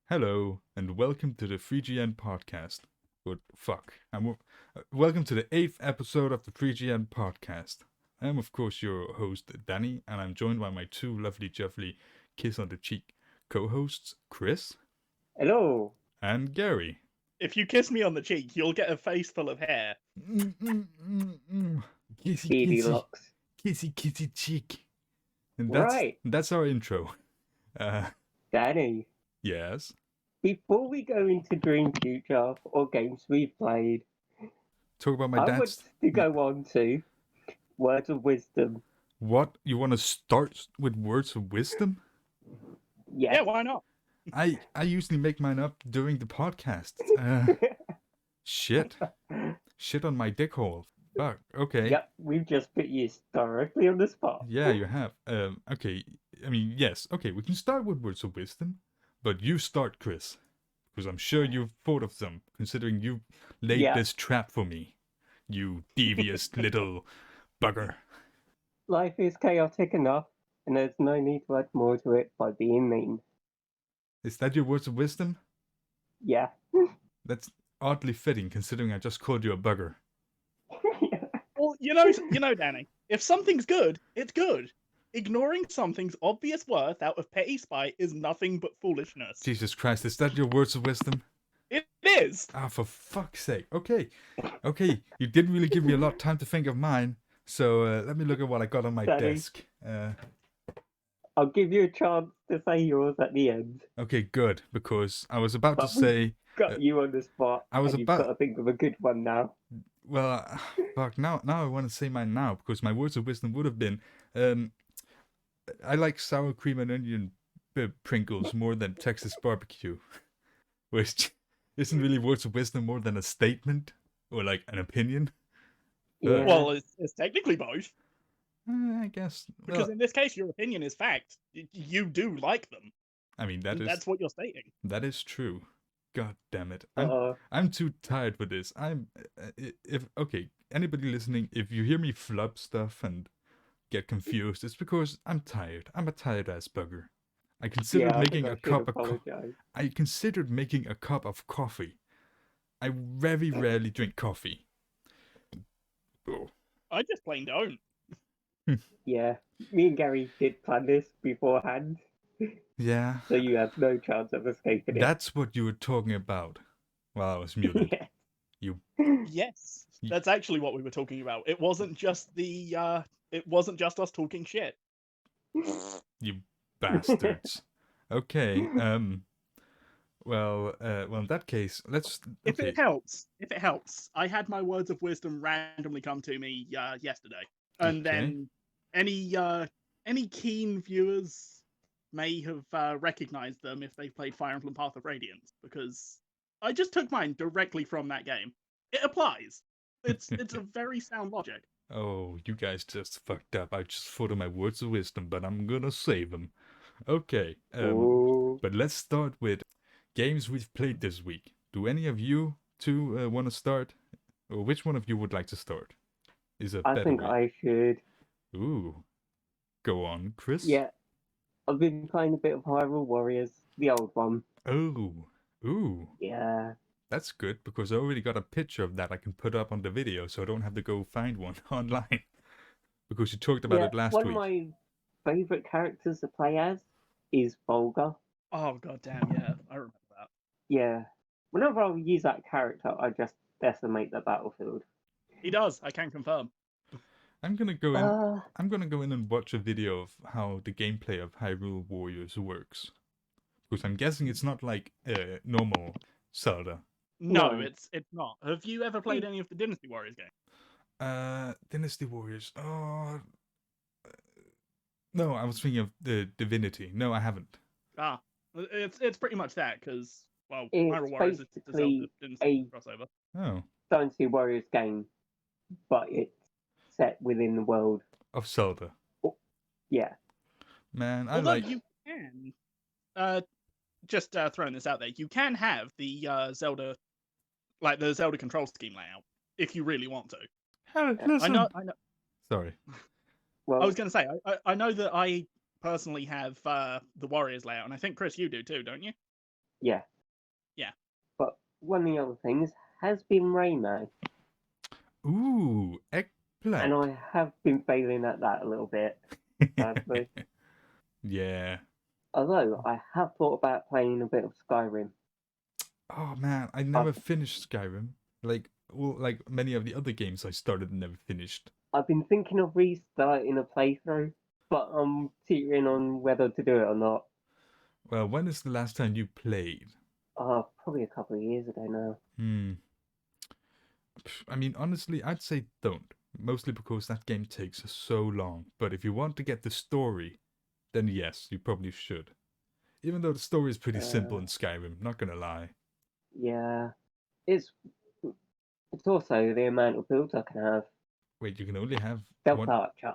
Hello, and welcome to the 3GN podcast. Good fuck. Welcome to the 8th episode of the 3GN podcast. I am, of course, your host, Danny, and I'm joined by my two lovely, kiss on the cheek co-hosts, Chris Hello. and Gary. If you kiss me on the cheek, you'll get a face full of hair. Kissy, Beady kissy, locks. kissy cheek. And Right. that's our intro. Danny, Yes. before we go into Dream Future or games we've played, Talk about my I want dad's. to go on to Words of Wisdom. What? You want to start with words of wisdom? Yes. Yeah, why not? I usually make mine up during the podcast. Shit on my dick hole. Fuck. Okay. Yep, we've just put you directly on the spot. Yeah, you have. Okay. I mean, yes. Okay, we can start with words of wisdom, but you start, Chris, because I'm sure you've thought of them, considering you laid Yeah. this trap for me. You devious little bugger. Life is chaotic enough, and there's no need to add more to it by being mean. Is that your words of wisdom? Yeah. That's oddly fitting, considering I just called you a bugger. Well, you know, Danny. If something's good, it's good. Ignoring something's obvious worth out of petty spite is nothing but foolishness. Jesus Christ, is that your words of wisdom? It is. Ah, for fuck's sake. Okay. You didn't really give me a lot of time to think of mine, so let me look at what I got on my Danny. desk. I'll give you a chance to say yours at the end. Okay, good, because I was about to But say, Got you on the spot. I was and about- You've got to think of a good one now. well, fuck, now I want to say mine now, because my words of wisdom would have been, I like sour cream and onion Pringles more than Texas barbecue, which isn't really words of wisdom more than a statement, or like an opinion. Yeah. Well, it's technically both, I guess. because Well, in this case, your opinion is fact. You do like them. I mean, That's what you're stating. that is true. God damn it. Uh-oh. I'm too tired for this. Okay, anybody listening, if you hear me flub stuff and get confused, it's because I'm tired. I'm a tired ass bugger. I considered Yeah, I making think I a should cup of apologise. I considered making a cup of coffee. I very rarely drink coffee. Oh. I just plain don't. Yeah, me and Gary did plan this beforehand, Yeah, so you have no chance of escaping it. that's what you were talking about while I was muted. Yeah. Yes, that's actually what we were talking about. It wasn't just It wasn't just us talking shit. You bastards. Okay. Well, in that case, let's. If Okay. it helps, I had my words of wisdom randomly come to me yesterday, and Okay. then any keen viewers may have recognized them if they played Fire Emblem Path of Radiance, because I just took mine directly from that game. It applies. It's a very sound logic. Oh, you guys just fucked up. I just thought of my words of wisdom, but I'm gonna save them. Okay. Oh, But let's start with games we've played this week. Do any of you two want to start? Or which one of you would like to start? Is a I better think way. I should. Ooh. Go on, Chris. Yeah, I've been playing a bit of Hyrule Warriors, the old one. Oh. Ooh. Yeah, That's good, because I already got a picture of that I can put up on the video, so I don't have to go find one online. Because you talked about yeah. it last One week. of my favourite characters to play as is Volga. Oh goddamn, yeah, I remember that. Yeah, whenever I use that character, I just decimate the battlefield. He does. I can confirm. I'm gonna go in. Uh, I'm gonna go in and watch a video of how the gameplay of Hyrule Warriors works. Because I'm guessing it's not like normal Zelda. No, No. it's not. Have you ever played any of the Dynasty Warriors games? Dynasty Warriors. Oh. No, I was thinking of the Divinity. No, I haven't. Ah, it's pretty much that, because well, It's Hyrule Warriors is the basically Zelda Dynasty a- crossover. Oh, Dynasty Warriors game, but it's set within the world. of Zelda. Yeah, Man, I Although like. you can, just throwing this out there, you can have the Zelda, like the Zelda control scheme layout, if you really want to. Hey, I listen. I know. Sorry. well, I was going to say, I know that I personally have the Warriors layout, and I think Chris, you do too, don't you? Yeah. Yeah. But one of the other things has been Rayman, Ooh, eggplant. and I have been failing at that a little bit, sadly. Yeah. Although I have thought about playing a bit of Skyrim. Oh man, I never finished Skyrim. Like many of the other games I started and never finished. I've been thinking of restarting a playthrough, but I'm teetering on whether to do it or not. Well, when is the last time you played? Probably a couple of years ago now. I mean, honestly, I'd say don't. Mostly because that game takes so long. But if you want to get the story, then yes, you probably should. Even though the story is pretty simple in Skyrim, not gonna lie. Yeah, it's also the amount of builds I can have. Wait, you can only have Stealth one. Archer.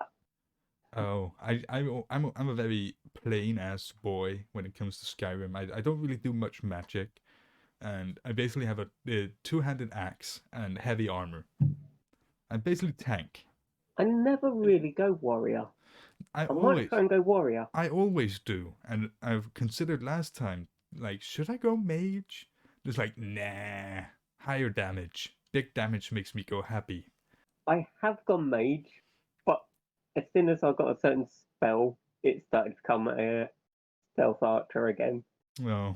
Oh, I'm a very plain ass boy when it comes to Skyrim. I don't really do much magic, and I basically have a two-handed axe and heavy armor. I'm basically tank. I never really go warrior. I might try and go warrior. I always do, and I've considered last time, like, should I go mage? It's like, nah, higher damage. Big damage makes me go happy. I have gone mage, but as soon as I got a certain spell, it started to come a stealth archer again. Oh,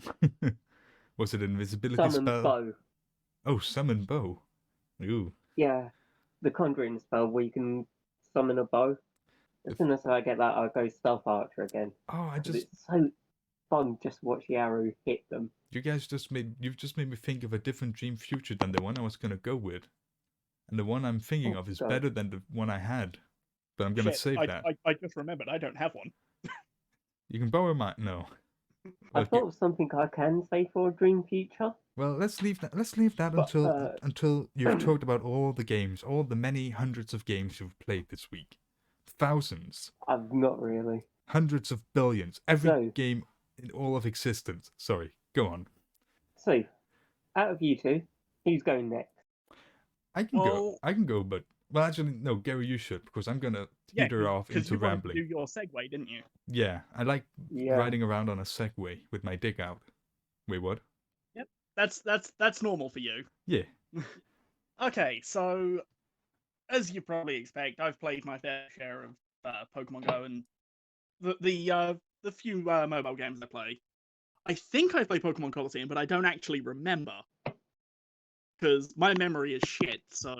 was it an invisibility Summon spell? bow. Oh, summon bow. Ooh. Yeah, the conjuring spell where you can summon a bow. As soon as I get that, I'll go stealth archer again. Oh, It's so fun just to watch the arrow hit them. You've just made me think of a different dream future than the one I was gonna go with, and the one I'm thinking of is better than the one I had. But I'm gonna save that. I just remembered I don't have one. You can borrow my no. I thought of something I can say for a dream future. Well, let's leave that. Let's leave that until you've talked about all the games, all the many hundreds of games you've played this week. Thousands. I've not really. Hundreds of billions. Every game in all of existence. Sorry, go on. So, out of you two, who's going next? I can go, but well, actually, no, Gary, you should, because I'm gonna teeter off into rambling. You do your segue, didn't you? Yeah, I like riding around on a Segway with my dick out. Wait, what? Yep, that's normal for you. Yeah. Okay, so as you probably expect, I've played my fair share of Pokemon Go and the few mobile games I play. I think I play Pokemon Coliseum, but I don't actually remember because my memory is shit. So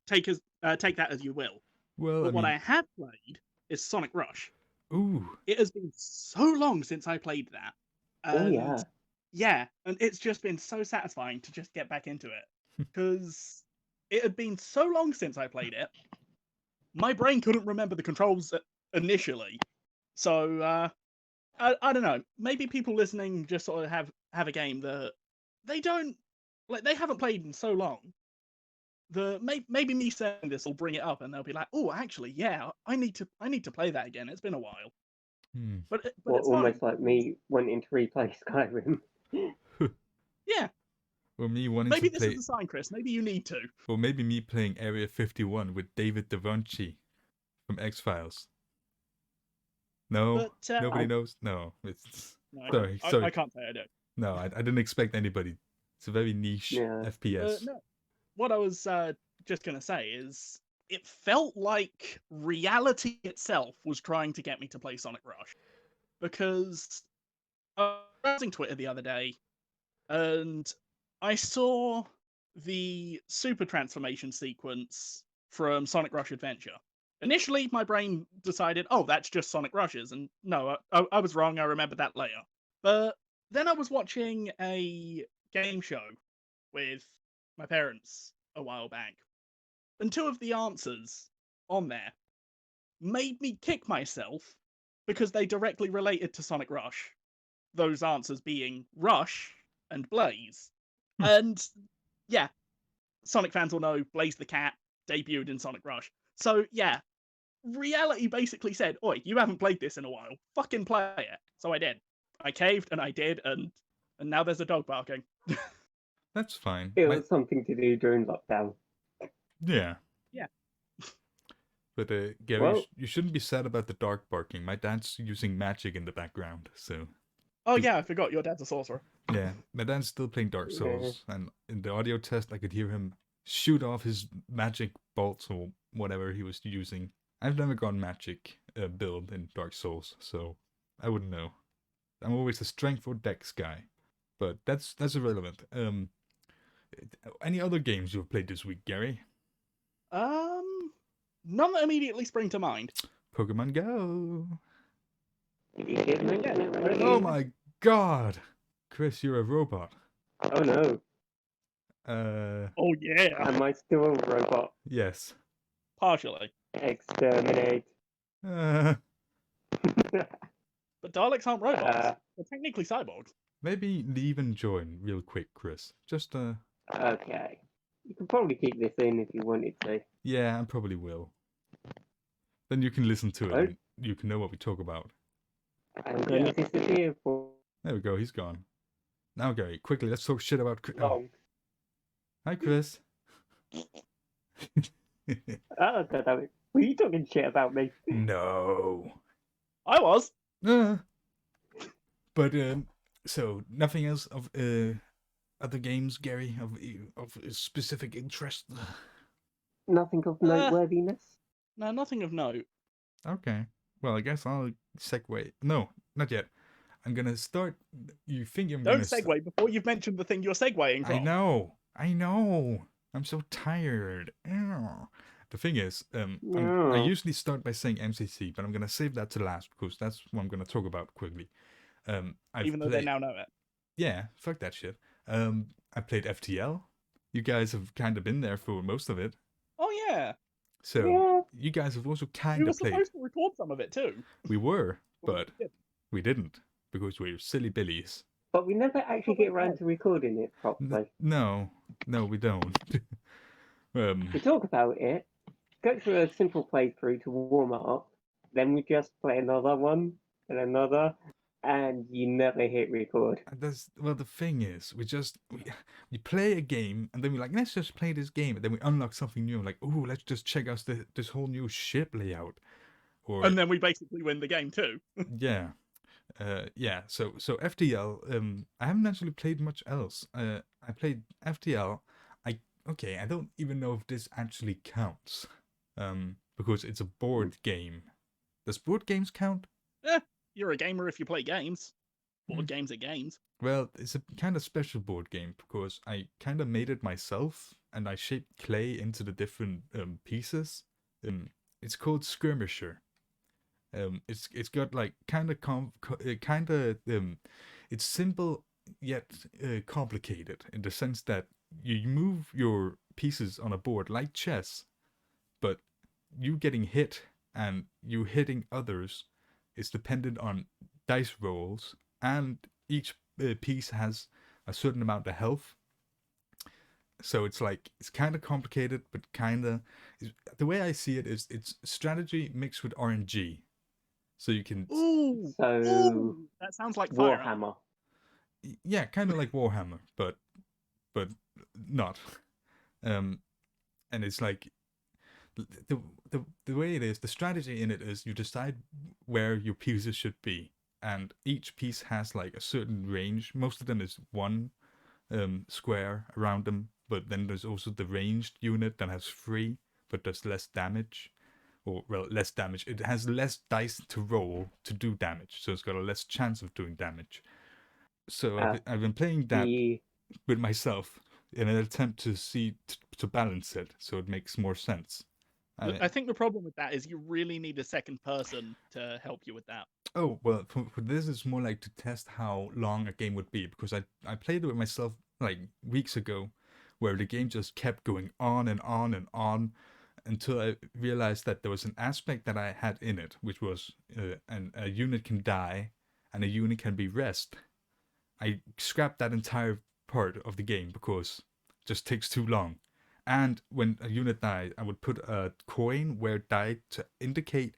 take that as you will. Well, but what I have played is Sonic Rush. Ooh! It has been so long since I played that. And yeah, and it's just been so satisfying to just get back into it because it had been so long since I played it. My brain couldn't remember the controls initially, so I don't know. Maybe people listening just sort of have a game that they don't like. They haven't played in so long. Maybe me saying this will bring it up, and they'll be like, "Oh, actually, yeah, I need to play that again. It's been a while." But it's almost like me wanting to replay Skyrim. Yeah. Or me wanting maybe to this play... is a sign, Chris. Maybe you need to. Or maybe me playing Area 51 with David Da Vinci from X-Files. No, but, nobody knows. No, it's no, sorry. I can't say I don't. No, I didn't expect anybody. It's a very niche FPS. No. What I was just gonna say is, it felt like reality itself was trying to get me to play Sonic Rush, because I was browsing Twitter the other day, and I saw the super transformation sequence from Sonic Rush Adventure. Initially, my brain decided, oh, that's just Sonic Rushes, and no, I was wrong, I remember that later. But then I was watching a game show with my parents a while back, and two of the answers on there made me kick myself because they directly related to Sonic Rush. Those answers being Rush and Blaze. And yeah, Sonic fans will know Blaze the Cat debuted in Sonic Rush. So yeah, reality basically said, oi, you haven't played this in a while. Fucking play it. So I did. I caved and I did, and now there's a dog barking. That's fine. It was something to do during lockdown. Yeah. Yeah. But Gary, you shouldn't be sad about the dog barking. My dad's using magic in the background, so... Oh yeah, I forgot your dad's a sorcerer. Yeah, my dad's still playing Dark Yeah. Souls, and in the audio test, I could hear him shoot off his magic bolts or whatever he was using. I've never gone magic build in Dark Souls, so I wouldn't know. I'm always a strength or dex guy, but that's irrelevant. Any other games you've played this week, Gary? None that immediately spring to mind. Pokemon Go. Did you get me? Yeah. Oh my god, Chris, you're a robot. Oh no. Oh yeah, Am I still a robot? Yes. partially. Exterminate. But Daleks aren't robots. Uh. They're technically cyborgs. Maybe leave and join real quick, Chris. Just Okay. You can probably keep this in if you wanted to. yeah, I probably will. Then you can listen to it Right. and you can know what we talk about. I'm going to disappear for There we go, he's gone. Now, Gary, quickly, let's talk shit about Chris. Oh, long. hi, Chris. Oh, God damn it. Were you talking shit about me? No. I was. But, so, nothing else of other games, Gary, of specific interest? Nothing of noteworthiness? No, nothing of note. Okay. Well, I guess I'll segue. No, not yet. I'm gonna start. You think I'm Don't gonna segue before you've mentioned the thing you're segueing from. I know. I'm so tired. Ew. The thing is, I Yeah. usually start by saying MCC, but I'm gonna save that to last because that's what I'm gonna talk about quickly. Even though they now know it. Yeah, fuck that shit. I played FTL. You guys have kind of been there for most of it. Oh yeah. So Yeah. you guys have also We kind were of played. supposed to record some of it too. We were, but Yeah. we didn't because we're silly billies. But we never actually get around to recording it properly. No, we don't. We talk about it, go through a simple playthrough to warm up, then we just play another one and another, and you never hit record. Well, the thing is, we play a game and then we're like, let's just play this game, and then we unlock something new. Like, oh, let's just check out this whole new ship layout, or And then we basically win the game too. yeah, yeah. So FTL. I haven't actually played much else. I played FTL. I don't even know if this actually counts, because it's a board game. Does board games count? You're a gamer if you play games. Board games are games. Well, it's a kind of special board game because I kind of made it myself and I shaped clay into the different pieces. It's called Skirmisher. It's got like it's simple yet complicated in the sense that you move your pieces on a board like chess, but you getting hit and you hitting others is dependent on dice rolls, and each piece has a certain amount of health. So it's kind of complicated, but kind of the way I see it is it's strategy mixed with RNG. So you can Ooh, that sounds like Fire Emblem. Warhammer. Yeah, kind of like Warhammer, but not. And it's like the way it is, the strategy in it is you decide where your pieces should be, and each piece has like a certain range. Most of them is one square around them, but then there's also the ranged unit that has 3 but does less damage. Or, well, less damage. It has less dice to roll to do damage, so it's got a less chance of doing damage. So I've been playing that with myself in an attempt to see to balance it so it makes more sense. I think the problem with that is you really need a second person to help you with that. Oh, well, for this is more like to test how long a game would be, because I played it with myself like weeks ago, where the game just kept going on and on and on until I realized that there was an aspect that I had in it, which was a unit can die and a unit can be rest. I scrapped that entire part of the game because it just takes too long. And when a unit died, I would put a coin where it died to indicate,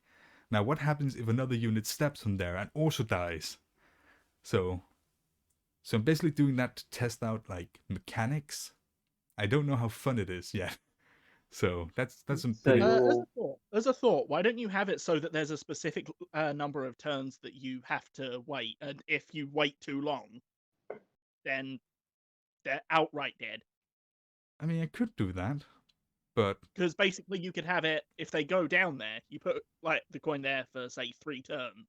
now what happens if another unit steps on there and also dies? So I'm basically doing that to test out like mechanics. I don't know how fun it is yet. So that's a So pretty. As a thought, why don't you have it so that there's a specific number of turns that you have to wait, and if you wait too long, then they're outright dead. I mean, I could do that, but Because basically, you could have it if they go down there, you put like the coin there for say 3 turns,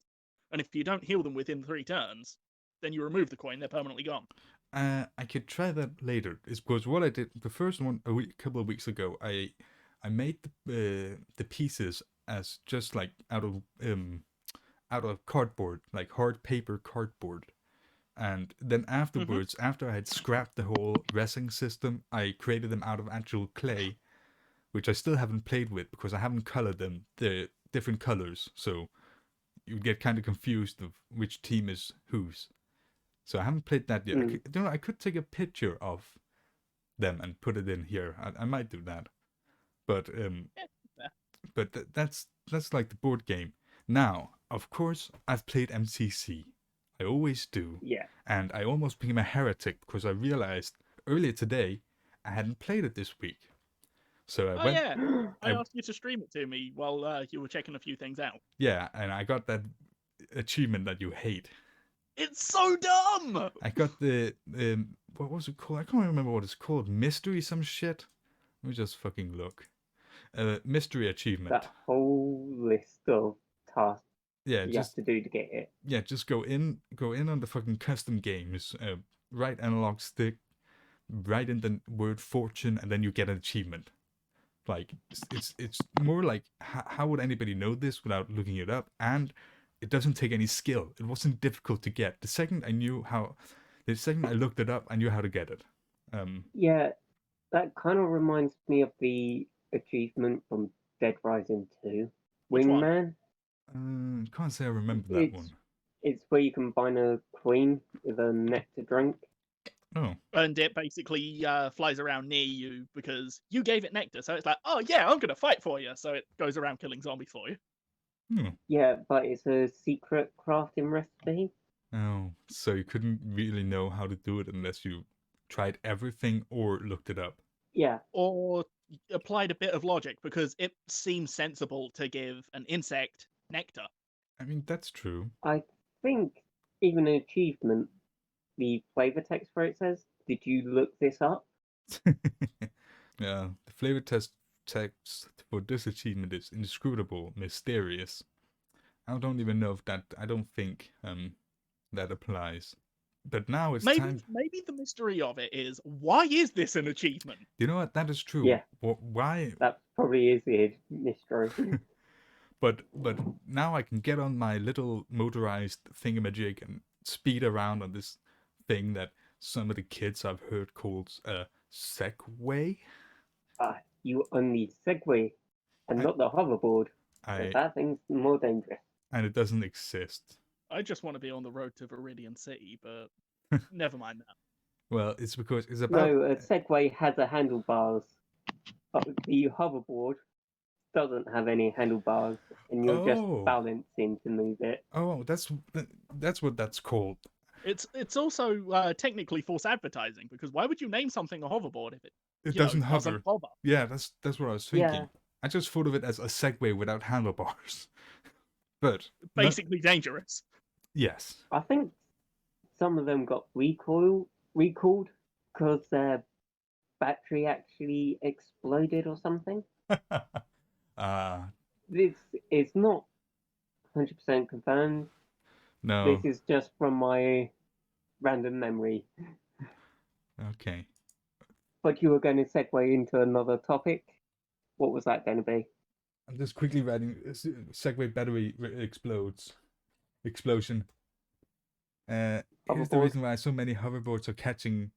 and if you don't heal them within 3 turns, then you remove the coin; they're permanently gone. I could try that later. Is because what I did the first one a couple of weeks ago. I made the pieces as just like out of cardboard, like hard paper cardboard. And then afterwards, after I had scrapped the whole resin system, I created them out of actual clay, which I still haven't played with because I haven't colored them the different colors. So you get kind of confused of which team is whose. So I haven't played that yet. I could take a picture of them and put it in here. I might do that. But that's like the board game. Now, of course, I've played MCC. I always do. Yeah. And I almost became a heretic because I realized earlier today I hadn't played it this week. So I went. Yeah, I asked you to stream it to me while you were checking a few things out. Yeah, and I got that achievement that you hate. It's so dumb! I got the what was it called? I can't remember what it's called. Mystery some shit. Let me just fucking look. Mystery achievement. That whole list of tasks Yeah, you just have to do to get it. yeah, just go in on the fucking custom games. Right analog stick, write in the word fortune, and then you get an achievement. Like it's more like how would anybody know this without looking it up? And it doesn't take any skill. It wasn't difficult to get. The second I looked it up, I knew how to get it. Yeah, that kind of reminds me of the achievement from Dead Rising 2, Which one? Wingman. Can't say I remember that one. It's where you combine a queen with a nectar drink. Oh. And it basically flies around near you because you gave it nectar. So it's like, oh yeah, I'm going to fight for you. So it goes around killing zombies for you. Yeah, but it's a secret crafting recipe. Oh, so you couldn't really know how to do it unless you tried everything or looked it up. Yeah. Or applied a bit of logic because it seems sensible to give an insect nectar. I mean, that's true. I think even an achievement, the flavor text where it says, "Did you look this up?" Yeah, the flavor text for this achievement is inscrutable, mysterious. I don't even know if that. I don't think that applies. But now it's time. Maybe the mystery of it is, why is this an achievement? You know what? That is true. Yeah. Why? That probably is the mystery. But now I can get on my little motorized thingamajig and speed around on this thing that some of the kids I've heard called a Segway. You only Segway and not the hoverboard. That thing's more dangerous. And it doesn't exist. I just want to be on the road to Viridian City, but never mind that. Well, it's because it's about... No, a Segway has a handlebars, but the hoverboard doesn't have any handlebars, and you're just balancing to move it. Oh, that's what that's called. It's also technically false advertising, because why would you name something a hoverboard if it doesn't hover? Doesn't hover? Yeah, that's what I was thinking. Yeah. I just thought of it as a Segway without handlebars. But basically dangerous. Yes. I think some of them got recalled because their battery actually exploded or something. This is not 100% confirmed. No. This is just from my random memory. Okay. But you were going to segue into another topic. What was that going to be? I'm just quickly writing. Segway battery explosion. Here's the reason why so many hoverboards are catching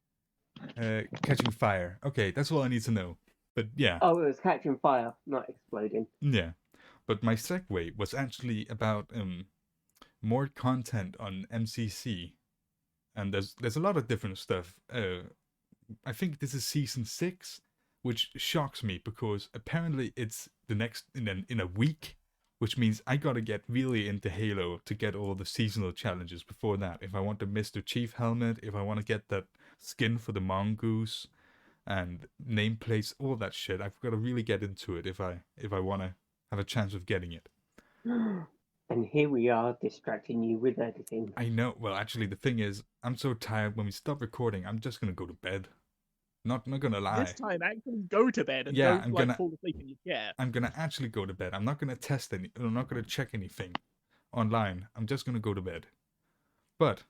fire. Okay, that's all I need to know. But yeah. Oh, it was catching fire, not exploding. Yeah, but my segue was actually about more content on MCC, and there's a lot of different stuff. I think this is season 6, which shocks me because apparently it's the next in a week, which means I gotta get really into Halo to get all the seasonal challenges before that. If I want the Mr. Chief helmet, if I want to get that skin for the mongoose, and nameplates, all that shit. I've got to really get into it if I want to have a chance of getting it. And here we are distracting you with editing. I know. Well, actually, the thing is, I'm so tired. When we stop recording, I'm just gonna go to bed. Not gonna lie. This time, actually go to bed and Yeah, don't fall asleep in your chair. I'm gonna actually go to bed. I'm not gonna test any. I'm not gonna check anything online. I'm just gonna go to bed. But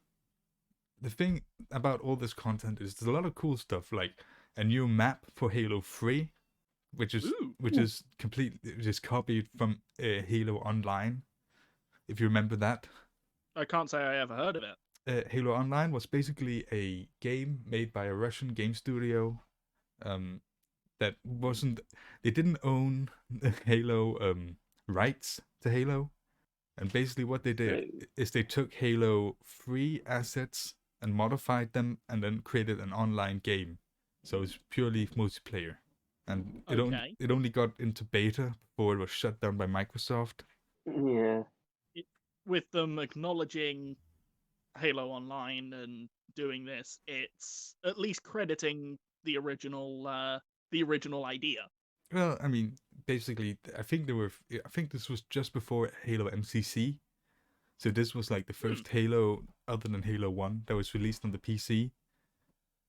the thing about all this content is there's a lot of cool stuff, like a new map for Halo 3, which is copied from Halo Online. If you remember that. I can't say I ever heard of it. Halo Online was basically a game made by a Russian game studio that wasn't... They didn't own the Halo rights to Halo. And basically what they did is they took Halo 3 assets and modified them and then created an online game. So it's purely multiplayer. And it only got into beta before it was shut down by Microsoft. Yeah. With them acknowledging Halo Online and doing this, it's at least crediting the original idea. Well, I mean, basically, I think this was just before Halo MCC. So this was like the first Halo other than Halo 1 that was released on the PC.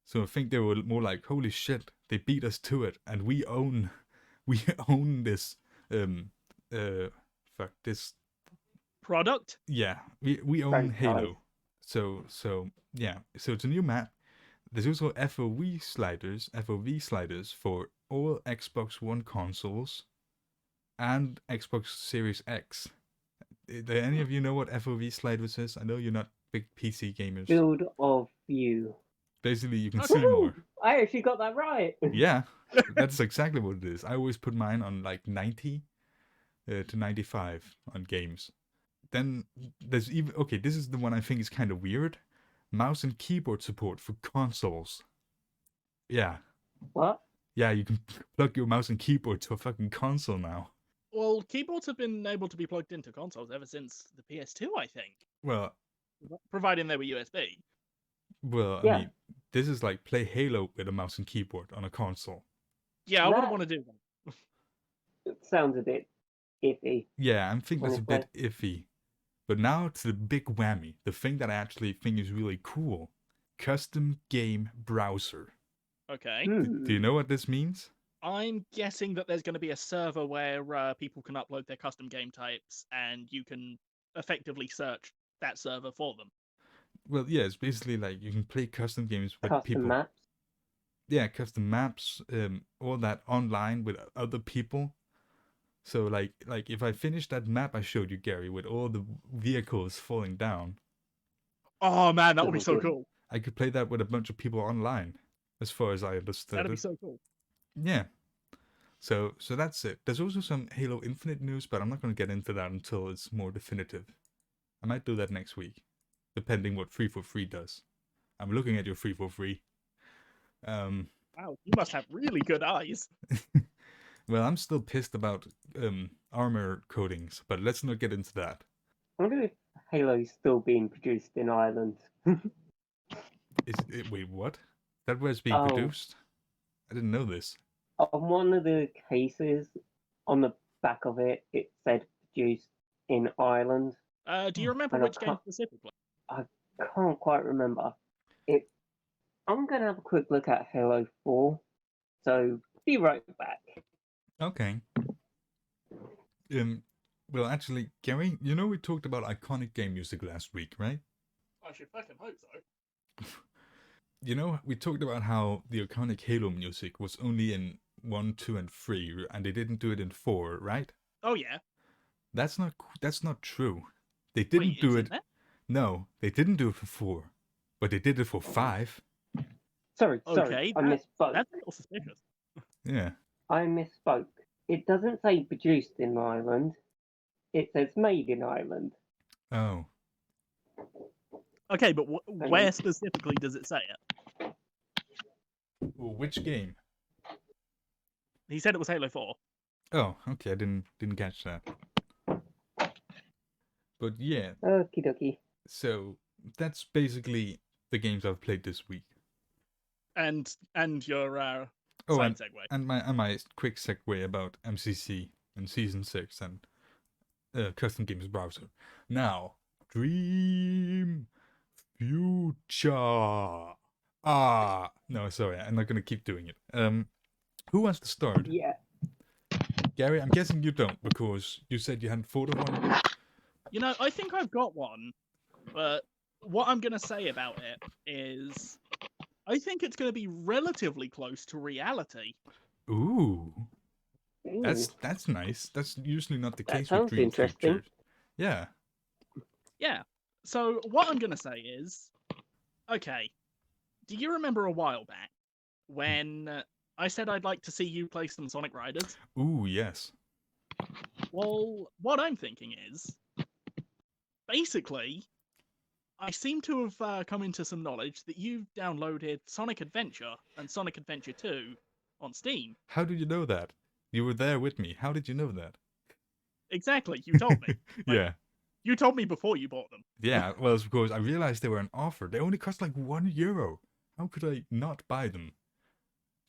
So I think they were more like, holy shit, they beat us to it, and we own this this product. Yeah, we own Halo. So yeah, so it's a new map. There's also FOV sliders for all Xbox One consoles and Xbox Series X. Do any of you know what FOV sliders is? I know you're not big PC gamers. Field of view. Basically, you can see more. I actually got that right. Yeah, that's exactly what it is. I always put mine on like 90 to 95 on games. Then there's even... Okay, this is the one I think is kind of weird. Mouse and keyboard support for consoles. Yeah. What? Yeah, you can plug your mouse and keyboard to a fucking console now. Well, keyboards have been able to be plugged into consoles ever since the PS2, I think. Well... Providing they were USB. Well, I mean, this is like play Halo with a mouse and keyboard on a console. Yeah, I wouldn't want to do that. It sounds a bit iffy. Yeah, I think that's a bit iffy. But now to the big whammy, the thing that I actually think is really cool. Custom game browser. Okay. Do you know what this means? I'm guessing that there's going to be a server where people can upload their custom game types and you can effectively search that server for them. Well, yeah, it's basically like you can play custom games with people. Custom maps? Yeah, custom maps, all that online with other people. So like if I finish that map I showed you, Gary, with all the vehicles falling down. Oh man, that would be so cool. I could play that with a bunch of people online, as far as I understood. That'd be so cool. Yeah. So that's it. There's also some Halo Infinite news, but I'm not going to get into that until it's more definitive. I might do that next week, depending what 343 does. I'm looking at your 343. Wow, you must have really good eyes. Well, I'm still pissed about armor coatings, but let's not get into that. I wonder if Halo's still being produced in Ireland. Wait, what? That was being produced? I didn't know this. On one of the cases, on the back of it, it said produced in Ireland. Do you remember which game specifically? I can't quite remember. I'm going to have a quick look at Halo 4, so be right back. Okay. Well, actually, Gary, you know we talked about iconic game music last week, right? I should fucking hope so. You know, we talked about how the iconic Halo music was only in 1, 2, and 3, and they didn't do it in 4, right? Oh yeah. That's not true. They didn't do it. No, they didn't do it for 4, but they did it for 5. Sorry, okay, I misspoke. That's a little suspicious. Yeah. I misspoke. It doesn't say produced in Ireland. It says made in Ireland. Oh. Okay, but where specifically does it say it? Well, which game? He said it was Halo 4. Oh, okay, I didn't catch that. But yeah. Okie dokie. So that's basically the games I've played this week. and your Oh, side and segue. and my quick segue about MCC and Season 6 and Custom Games Browser. Now, Dream Future. No, sorry, I'm not gonna keep doing it. Who wants to start? Yeah. Gary, I'm guessing you don't, because you said you hadn't thought of one. You know, I think I've got one, but what I'm gonna say about it is, I think it's gonna be relatively close to reality. Ooh, Ooh, that's nice. That's usually not the that case with sounds Dream interesting. Futures. Yeah. Yeah. So what I'm gonna say is, okay, do you remember a while back when I said I'd like to see you play some Sonic Riders? Ooh, yes. Well, what I'm thinking is, basically, I seem to have come into some knowledge that you've downloaded Sonic Adventure and Sonic Adventure 2 on Steam. How did you know that? You were there with me. How did you know that? Exactly, you told me. Yeah. You told me before you bought them. Yeah, well, it's because I realized they were an offer. They only cost like €1. How could I not buy them?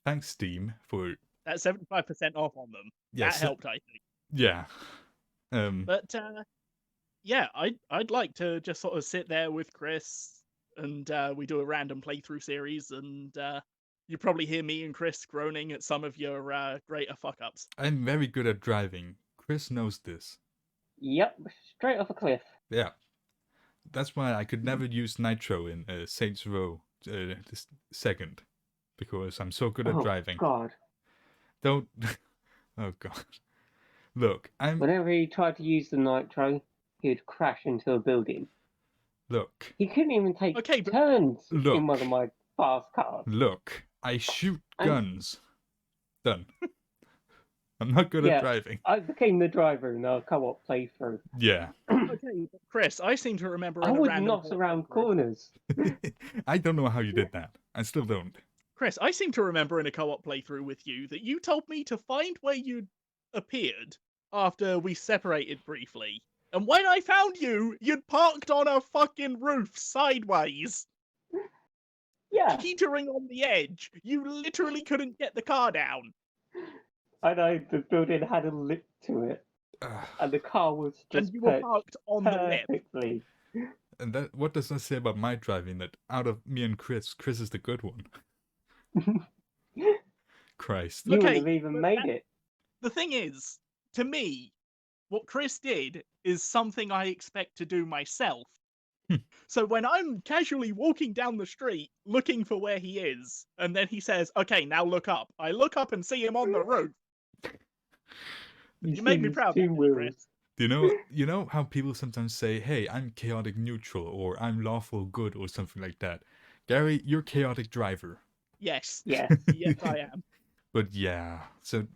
Thanks, Steam, for... That's 75% off on them. Yes, that helped, I think. Yeah. But yeah, I'd like to just sort of sit there with Chris and we do a random playthrough series, and you probably hear me and Chris groaning at some of your greater fuck ups. I'm very good at driving. Chris knows this. Yep, straight off a cliff. Yeah. That's why I could never use Nitro in Saints Row this second. Because I'm so good at driving. God. Don't... Oh, God. Look, Whenever he tried to use the Nitro, he'd crash into a building. Look. He couldn't even take turns in one of my fast cars. Look, I shoot guns. Done. I'm not good at driving. I became the driver in our co-op playthrough. Yeah. Okay, Chris, I seem to remember... I would knock around corners. I don't know how you did that. I still don't. Chris, I seem to remember in a co-op playthrough with you that you told me to find where you'd appeared after we separated briefly. And when I found you, you'd parked on a fucking roof sideways. Yeah. Teetering on the edge. You literally couldn't get the car down. I know, the building had a lip to it. And the car was just and you were parked on perfectly. The lip. And that, what does that say about my driving? That out of me and Chris is the good one. Christ. You wouldn't have even made it. The thing is, to me, what Chris did is something I expect to do myself. So when I'm casually walking down the street looking for where he is, and then he says, okay, now look up. I look up and see him on the roof. You made me proud, Chris. You know how people sometimes say, hey, I'm chaotic neutral, or I'm lawful good, or something like that. Gary, you're chaotic driver. Yes. Yeah. Yes, I am. But yeah,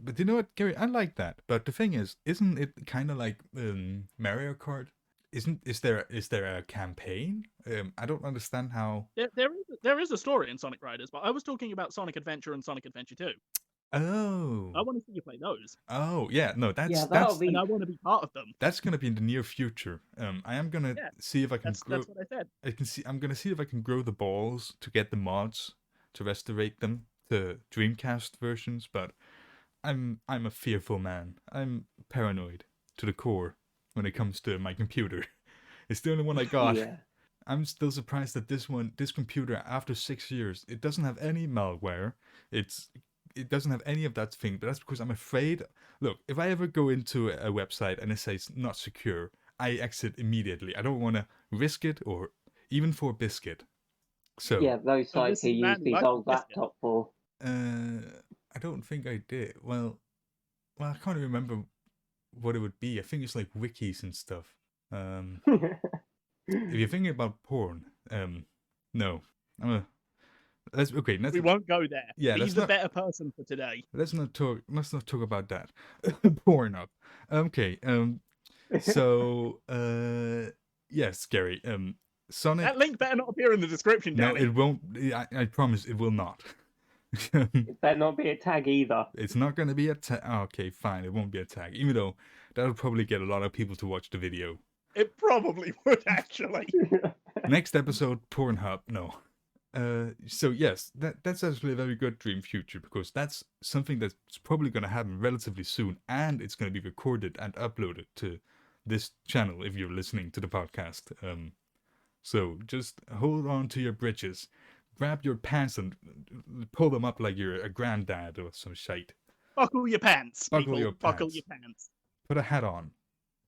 but you know what, Gary, I like that. But the thing is, isn't it kind of like Mario Kart? Is there a campaign? I don't understand how. There is a story in Sonic Riders, but I was talking about Sonic Adventure and Sonic Adventure 2. Oh. I want to see you play those. Oh yeah, no, that's and I want to be part of them. That's gonna be in the near future. I am gonna see if I can grow. That's what I said. I'm gonna see if I can grow the balls to get the mods to restore them to Dreamcast versions, but I'm a fearful man. I'm paranoid to the core when it comes to my computer. It's the only one I got. Yeah. I'm still surprised that this computer, after 6 years, it doesn't have any malware. It doesn't have any of that thing, but that's because I'm afraid. Look, if I ever go into a website and it says not secure, I exit immediately. I don't want to risk it, or even for a biscuit. So yeah, those sites he used his old laptop for. I don't think I did. Well, I can't remember what it would be. I think it's like wikis and stuff. If you're thinking about porn, no. We won't go there. Yeah, he's the better person for today. Let's not talk about that. Porn up. Okay. So yes, Gary. Sonic. That link better not appear in the description. No, it won't. I promise it will not. It better not be a tag either. It's not going to be a tag. Oh, okay, fine. It won't be a tag, even though that'll probably get a lot of people to watch the video. It probably would, actually. Next episode, Pornhub. No. So yes, that's actually a very good dream future because that's something that's probably going to happen relatively soon, and it's going to be recorded and uploaded to this channel if you're listening to the podcast. So just hold on to your britches, grab your pants and pull them up like you're a granddad or some shite. Buckle your pants, Buckle people. your Buckle pants. your pants. Put a hat on.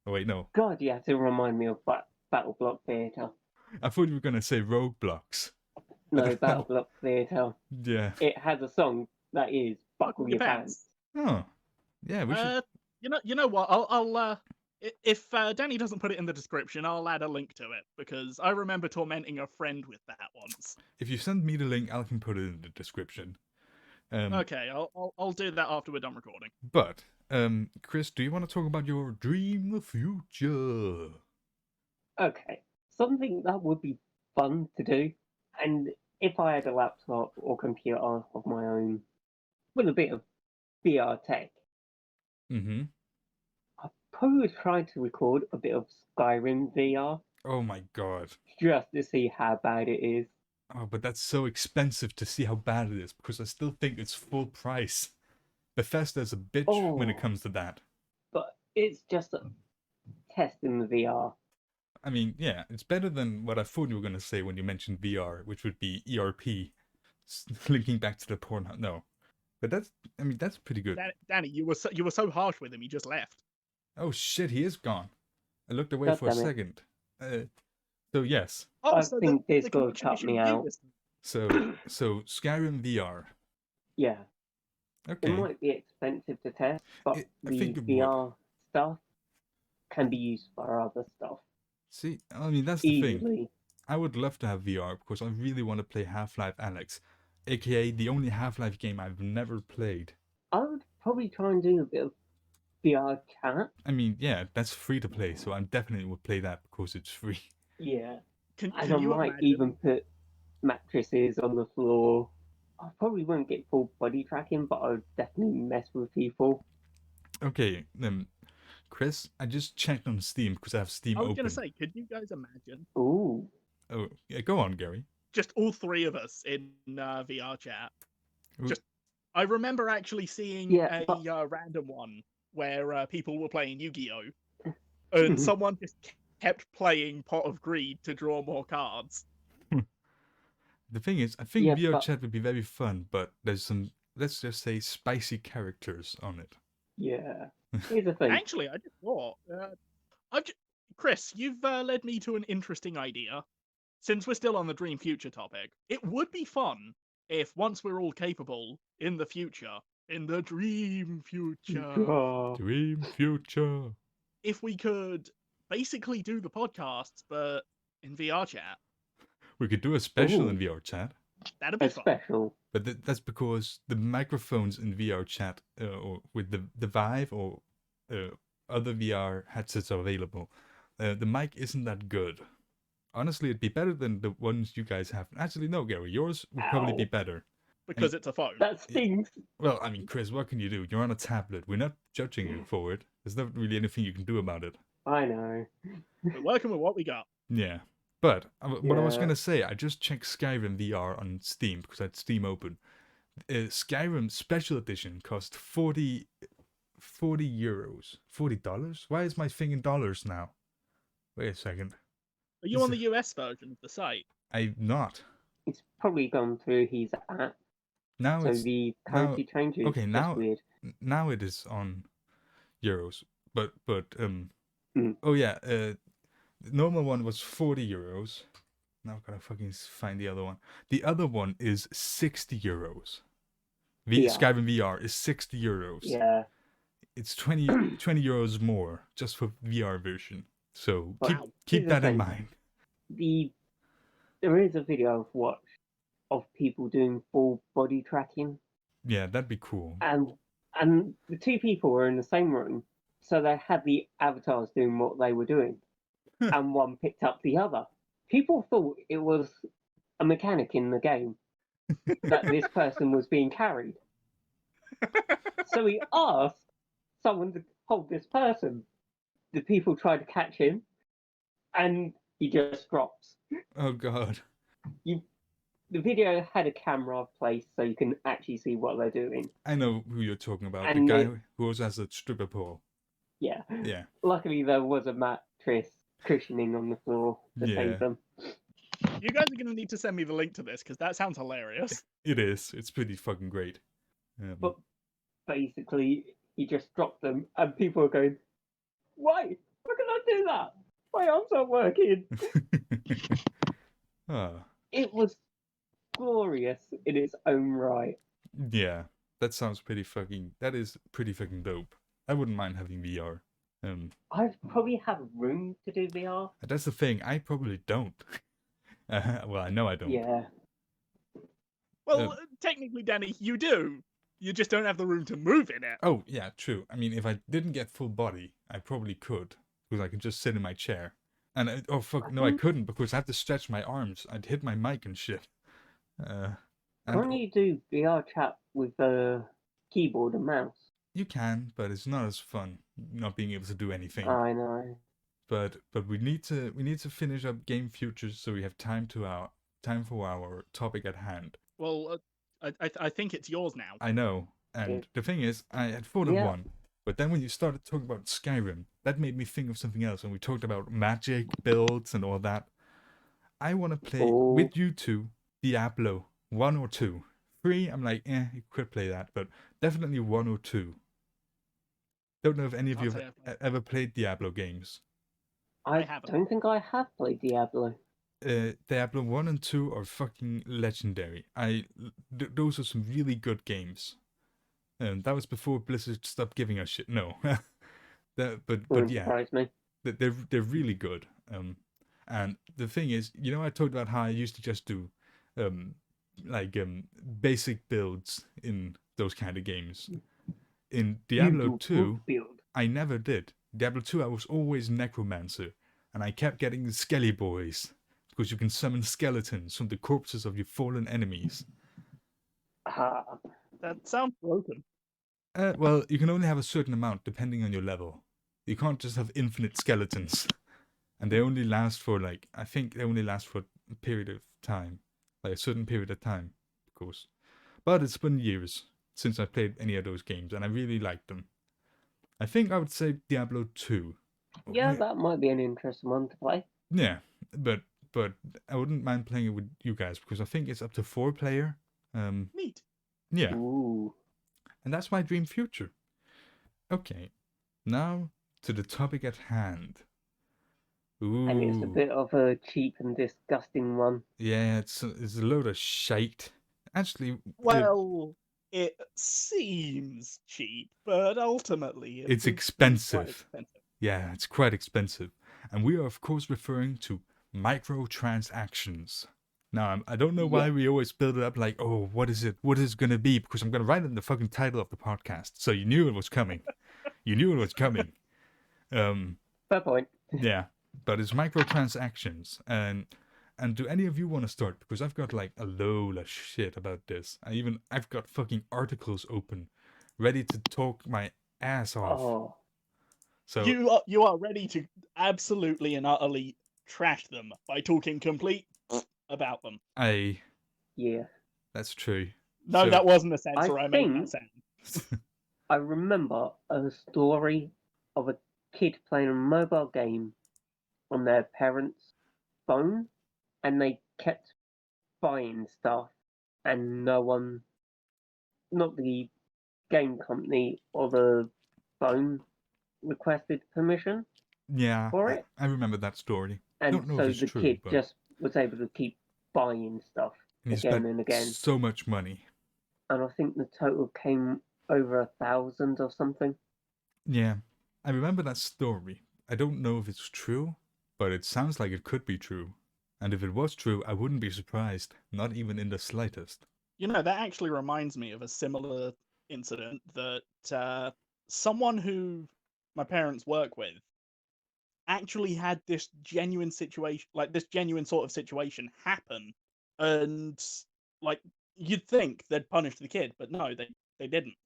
Oh wait, no. God, you have to remind me of Battle Block Theatre. I thought you were going to say Roadblocks. No, Battle Block Theatre. Yeah. It has a song that is Buckle Your Pants. Oh. Yeah, we should. You know what? I'll if Danny doesn't put it in the description, I'll add a link to it because I remember tormenting a friend with that once. If you send me the link, I can put it in the description. Okay, I'll do that after we're done recording. But, Chris, do you want to talk about your dream future? Okay, something that would be fun to do, and if I had a laptop or computer of my own with a bit of VR tech, Mm-hmm. I probably would try to record a bit of Skyrim VR Oh my god. just to see how bad it is. Oh, but that's so expensive to see how bad it is because I still think it's full price. Bethesda's a bitch when it comes to that. But it's just a test in the VR. I mean, yeah, it's better than what I thought you were going to say when you mentioned VR, which would be ERP, linking back to the porn. No, but that's pretty good. Danny, you were so harsh with him. He just left. Oh shit, he is gone. I looked away for a second. So yes. I think this will cut me out. So Skyrim VR. Yeah. Okay. It might be expensive to test, but the VR stuff can be used for other stuff. See, I mean, that's the thing. I would love to have VR because I really want to play Half-Life Alyx, aka the only Half-Life game I've never played. I would probably try and do a bit of VR chat. I mean, yeah, that's free to play, so I definitely would play that because it's free. Yeah. Can I might even put mattresses on the floor. I probably won't get full body tracking, but I would definitely mess with people. Okay, Chris, I just checked on Steam because I have Steam open. I was going to say, could you guys imagine? Ooh. Oh, yeah, go on, Gary. Just all three of us in VR chat. I remember actually seeing a random one where people were playing Yu-Gi-Oh! And someone just kept playing Pot of Greed to draw more cards. The thing is, I think VR chat would be very fun, but there's some, let's just say, spicy characters on it. Yeah. Here's the thing. Actually, I just thought, Chris, you've led me to an interesting idea. Since we're still on the dream future topic, it would be fun if once we're all capable in the future, in the dream future, dream future, if we could basically do the podcasts, but in VR chat. We could do a special in VR chat. That'd be fun. Special. But that's because the microphones in VR chat, or with the Vive or other VR headsets are available, the mic isn't that good. Honestly, it'd be better than the ones you guys have. Actually, no, Gary, yours would probably be better. Because it's a phone. That stinks. Well, I mean, Chris, what can you do? You're on a tablet. We're not judging you for it. There's not really anything you can do about it. I know. We're working with what we got. Yeah. But what I was going to say, I just checked Skyrim VR on Steam because I had Steam open. Skyrim Special Edition cost 40 euros. $40? Why is my thing in dollars now? Wait a second. Are you on the US version of the site? I'm not. It's probably gone through his app. Now so the currency changes. Okay, now it is on euros. But oh yeah, the normal one was 40 euros. Now I gotta fucking find the other one. The other one is 60 euros. Skyrim VR is 60 euros. Yeah. It's 20 euros more just for VR version. So keep that in mind. There is a video I've watched of people doing full body tracking. Yeah, that'd be cool. And the two people were in the same room, so they had the avatars doing what they were doing, and one picked up the other. People thought it was a mechanic in the game that this person was being carried. So he asked someone to hold this person. The people try to catch him, and he just drops. Oh god! the video had a camera placed so you can actually see what they're doing. I know who you're talking about. And the guy who also has a stripper pole. Yeah. Yeah. Luckily, there was a mattress cushioning on the floor to save them. You guys are going to need to send me the link to this because that sounds hilarious. It is. It's pretty fucking great. But basically, you just drop them, and people are going, "Why? Why can I do that? My arms aren't working." It was glorious in its own right. Yeah, that sounds pretty fucking. That is pretty fucking dope. I wouldn't mind having VR. I probably have room to do VR. That's the thing. I probably don't. Well, I know I don't. Yeah. Well, technically, Danny, you do. You just don't have the room to move in it. Oh, yeah, true. I mean, if I didn't get full body, I probably could. Because I could just sit in my chair. And, oh, fuck, no, I couldn't because I have to stretch my arms. I'd hit my mic and shit. Can't you do VR chat with a keyboard and mouse? You can, but it's not as fun not being able to do anything. I know. But we need to finish up game futures so we have time for our topic at hand. Well, I think it's yours now. I know, and the thing is, I had thought of one, but then when you started talking about Skyrim, that made me think of something else. And we talked about magic builds and all that. I want to play with you two Diablo 1 or 2. 3, I'm like, you could play that, but definitely 1 or 2. Don't know if any of you have ever played Diablo games. I don't think I have played Diablo. Diablo 1 and 2 are fucking legendary. Those are some really good games. That was before Blizzard stopped giving us shit. No. but yeah. Surprise me. They're really good. And the thing is, I told about how I used to just do basic builds in those kind of games. In Diablo 2, I never did. Diablo 2, I was always Necromancer, and I kept getting the Skelly Boys, because you can summon skeletons from the corpses of your fallen enemies. That sounds broken. Well, you can only have a certain amount, depending on your level. You can't just have infinite skeletons. And they only last for, I think they only last for a period of time. Like a certain period of time, of course. But it's been years since I played any of those games, and I really liked them. I think I would say Diablo 2. Yeah, that might be an interesting one to play. Yeah, but I wouldn't mind playing it with you guys, because I think it's up to 4 player. Neat. Yeah. Ooh. And that's my dream future. Okay, now to the topic at hand. Ooh. And it's a bit of a cheap and disgusting one. Yeah, it's a load of shite. Actually, well, it seems cheap, but ultimately it's expensive. Yeah, it's quite expensive. And we are, of course, referring to microtransactions. Now, I don't know why we always build it up like, oh, what is it? What is it going to be? Because I'm going to write it in the fucking title of the podcast. So you knew it was coming. You knew it was coming. Fair point. Yeah, but it's microtransactions. And do any of you want to start? Because I've got a load of shit about this. I've got fucking articles open, ready to talk my ass off. Oh. So you are ready to absolutely and utterly trash them by talking complete about them. Yeah. That's true. No, that wasn't a censor. I made that sound. I remember a story of a kid playing a mobile game on their parents' phone, and they kept buying stuff, and no one, not the game company or the phone, requested permission. Yeah, for it. I remember that story. And don't know so if it's the true, kid but... just was able to keep buying stuff again and again. So much money. And I think the total came over 1,000 or something. Yeah, I remember that story. I don't know if it's true, but it sounds like it could be true. And if it was true, I wouldn't be surprised, not even in the slightest. That actually reminds me of a similar incident that someone who my parents work with actually had this genuine situation, this genuine sort of situation happen. And, you'd think they'd punish the kid, but no, they didn't.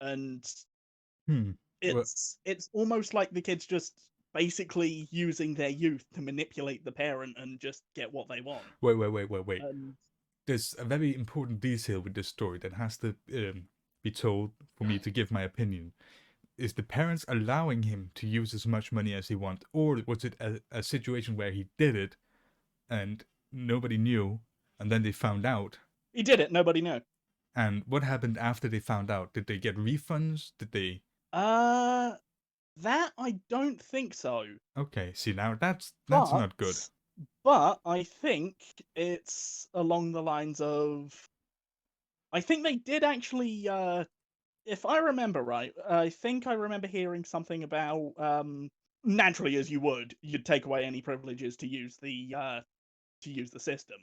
And it's almost like the kid's just basically using their youth to manipulate the parent and just get what they want. Wait. there's a very important detail with this story that has to be told for me to give my opinion. Is the parents allowing him to use as much money as he wants, or was it a situation where he did it and nobody knew, and then they found out? He did it. Nobody knew. And what happened after they found out? Did they get refunds? Did they? That I don't think so. Okay, see now that's But, not good. But I think it's along the lines of. I think they did actually. If I remember right, I think I remember hearing something about. Naturally, as you would, you'd take away any privileges to use the system.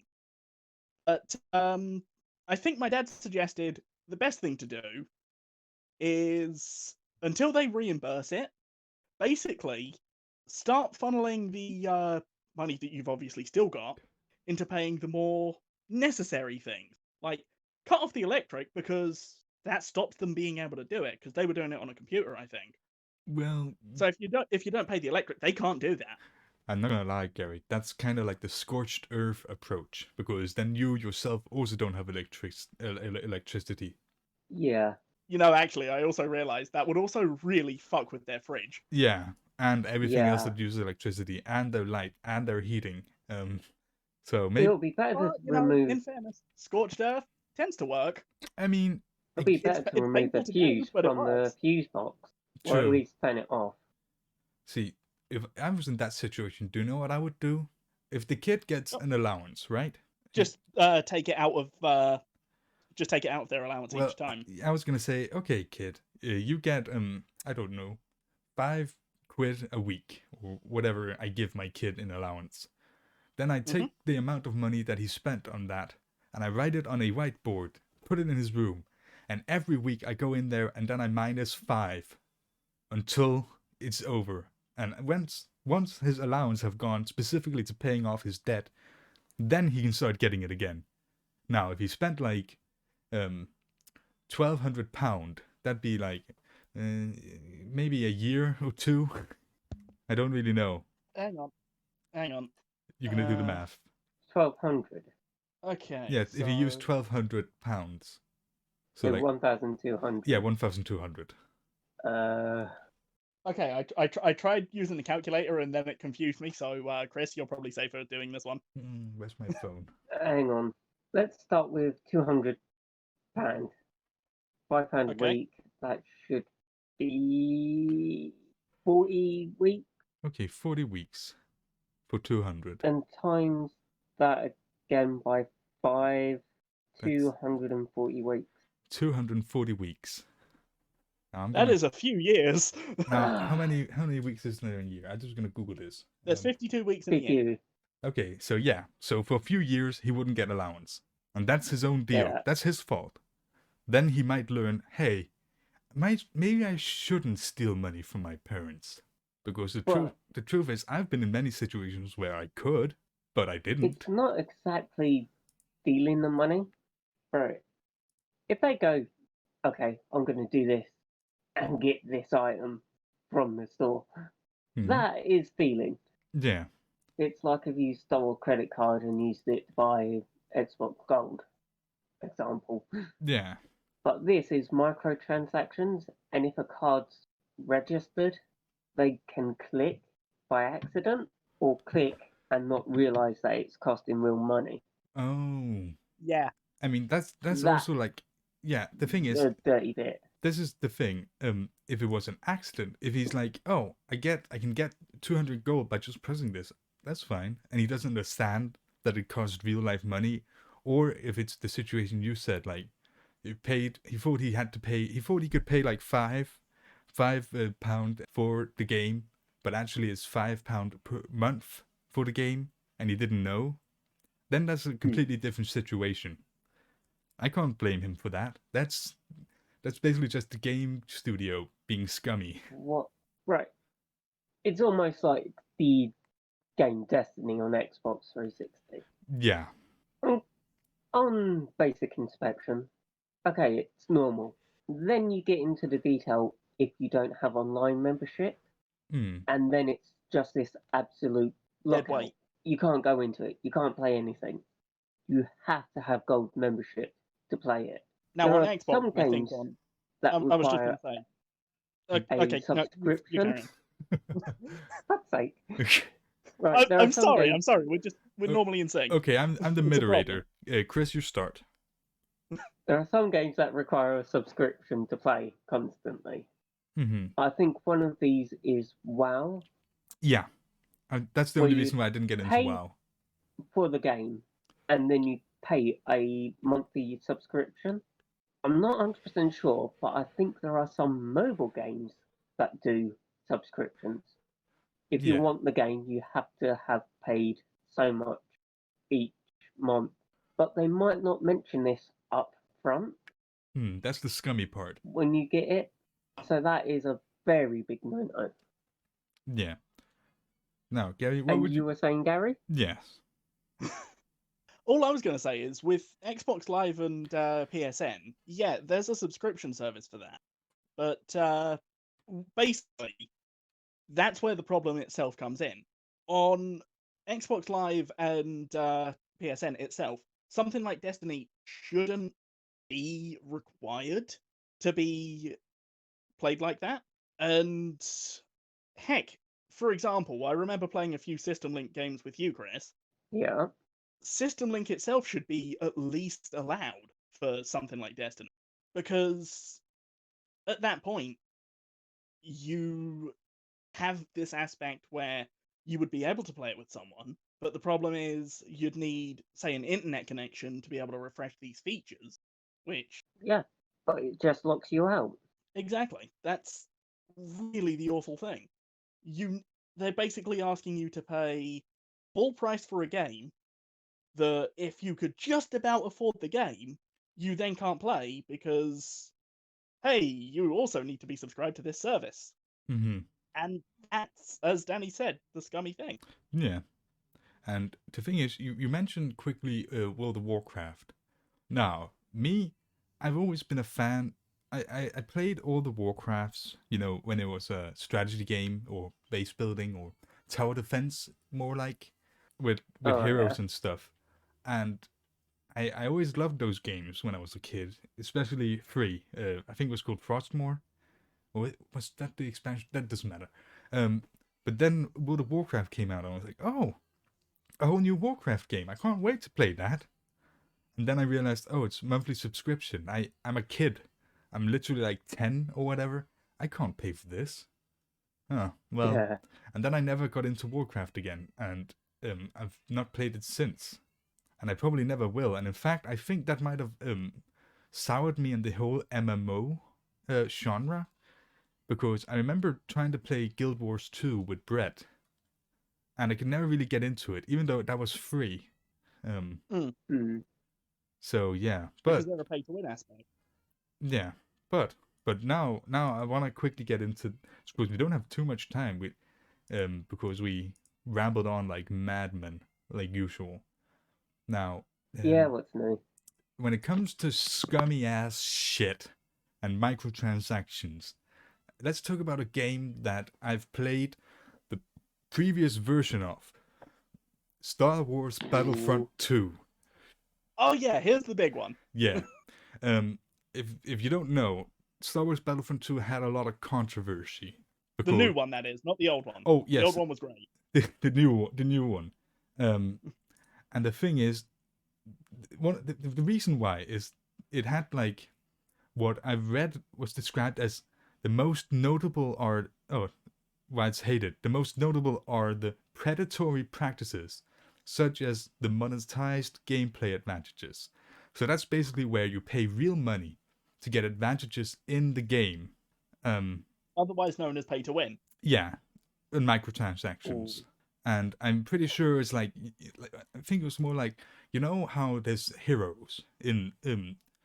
But I think my dad suggested the best thing to do is until they reimburse it, basically start funneling the money that you've obviously still got into paying the more necessary things, like cut off the electric because that stops them being able to do it because they were doing it on a computer, I think. Well, So if you don't pay the electric, they can't do that. I'm not gonna lie, Gary. That's kind of like the scorched earth approach, because then you yourself also don't have electricity. Yeah. You know, actually, I also realized that would also really fuck with their fridge. Yeah, and everything else Yeah. that uses electricity, and their light, and their heating. So It maybe would be better But, to you know, remove. in fairness, scorched earth tends to work. I mean, It'd be it's better to it's remove the painful to do, fuse but it from the works. fuse box, or at true. least turn it off. See, if I was in that situation, do you know what I would do? If the kid gets an allowance, right? Just take it out of their allowance Well, each time. I was gonna say, okay, kid, you get I don't know, £5 a week or whatever I give my kid in allowance. Then I take the amount of money that he spent on that, and I write it on a whiteboard, put it in his room, and every week I go in there and then I -5 until it's over. And once his allowance have gone specifically to paying off his debt, then he can start getting it again. Now, if he spent like £1,200, that'd be like maybe a year or two. I don't really know. Hang on. You're gonna do the math. 1,200. Okay. Yeah, so... if you use £1,200, so like 1,200. yeah, 1,200. Okay, I tried using the calculator and then it confused me. So, Chris, you're probably safer doing this one. Where's my phone? Hang on. Let's start with £200. £5 a Okay. week. That should be 40 weeks. Okay, 40 weeks for 200. And times that again by 5, That's 240 weeks. 240 weeks. Now That is a few years. Now, how many weeks is there in a year? I'm just gonna Google this. There's 52 weeks in a year. 50. Okay, so yeah, so for a few years he wouldn't get allowance, and that's his own deal. Yeah. That's his fault. Then he might learn, hey, maybe I shouldn't steal money from my parents, because the truth is, I've been in many situations where I could, but I didn't. It's not exactly stealing the money. Right. If they go, okay, I'm going to do this and get this item from the store, that is stealing. Yeah. It's like if you stole a credit card and used it to buy Xbox Gold, example. Yeah. But this is microtransactions, and if a card's registered, they can click by accident or click and not realize that it's costing real money. Oh. Yeah. I mean, that's also like, yeah, the thing is, a dirty bit. This is the thing. If it was an accident, if he's like, oh, I can get 200 gold by just pressing this, that's fine, and he doesn't understand that it costs real life money, or if it's the situation you said, like, he thought he could pay like five pound for the game, but actually it's £5 per month for the game, and he didn't know, then that's a completely different situation. I can't blame him for that. That's basically just the game studio being scummy. What? Right. It's almost like the game Destiny on Xbox 360. Yeah. On basic inspection, okay, it's normal. Then you get into the detail if you don't have online membership, and then it's just this absolute lockout. You can't go into it. You can't play anything. you have to have gold membership to play it. Now There on are Xbox, some I think games on. that I was just require going to say. a Okay, no, you subscription. carry on. Fuck's sake. Okay. Right, there are I'm some sorry. games. I'm sorry. We're Oh, normally in sync. Okay, I'm the It's a moderator. Chris, you start. There are some games that require a subscription to play constantly. Mm-hmm. I think one of these is WoW, Yeah, that's the where only you reason why I didn't get into pay WoW. for the game and then you pay a monthly subscription. I'm not 100% sure, but I think there are some mobile games that do subscriptions. If you Yeah. want the game, you have to have paid so much each month, but they might not mention this up front That's the scummy part. when you get it. So that is a very big no-no. Yeah. Now, Gary, what And would you were saying, Gary? Yes. All I was going to say is with Xbox Live and PSN, yeah, there's a subscription service for that. But basically, that's where the problem itself comes in. On Xbox Live and PSN itself, something like Destiny shouldn't be required to be played like that. And heck, for example, I remember playing a few System Link games with you, Chris. Yeah. System Link itself should be at least allowed for something like Destiny. Because at that point, you have this aspect where you would be able to play it with someone, but the problem is you'd need, say, an internet connection to be able to refresh these features, which... Yeah, but it just locks you out. Exactly. That's really the awful thing. They're basically asking you to pay full price for a game that if you could just about afford the game, you then can't play because, hey, you also need to be subscribed to this service. Mm-hmm. And that's, as Danny said, the scummy thing. Yeah. And the thing is, you mentioned quickly World of Warcraft. Now, me, I've always been a fan. I played all the Warcrafts, when it was a strategy game or base building or tower defense, more like, with heroes and stuff. And I always loved those games when I was a kid, especially 3. I think it was called Frostmourne. Or was that the expansion? That doesn't matter. But then World of Warcraft came out and I was like, oh, a whole new Warcraft game. I can't wait to play that. And then I realized, oh, it's monthly subscription. I'm a kid. I'm literally like 10 or whatever. I can't pay for this. Oh, well. Yeah. And then I never got into Warcraft again. And I've not played it since. And I probably never will. And in fact, I think that might have soured me in the whole MMO genre. Because I remember trying to play Guild Wars 2 with Brett. And I could never really get into it, even though that was free. So yeah, because they're a pay-to-win aspect. Yeah, but now I want to quickly get into, because we don't have too much time. Because we rambled on like madmen, like usual. Now, Yeah, what's new? when it comes to scummy ass shit and microtransactions, let's talk about a game that I've played the previous version of. Star Wars Battlefront 2. Oh yeah, here's the big one. Yeah. If you don't know, Star Wars Battlefront 2 had a lot of controversy. The new one, that is, not the old one. Oh, yes. The old one was great. The new one. And the thing is, the reason why is it had like what I've read was described as the most notable are why it's hated. The most notable are the predatory practices, such as the monetized gameplay advantages. So that's basically where you pay real money to get advantages in the game. Otherwise known as pay to win. Yeah, and microtransactions. Ooh. And I'm pretty sure it's like, I think it was more like, how there's heroes in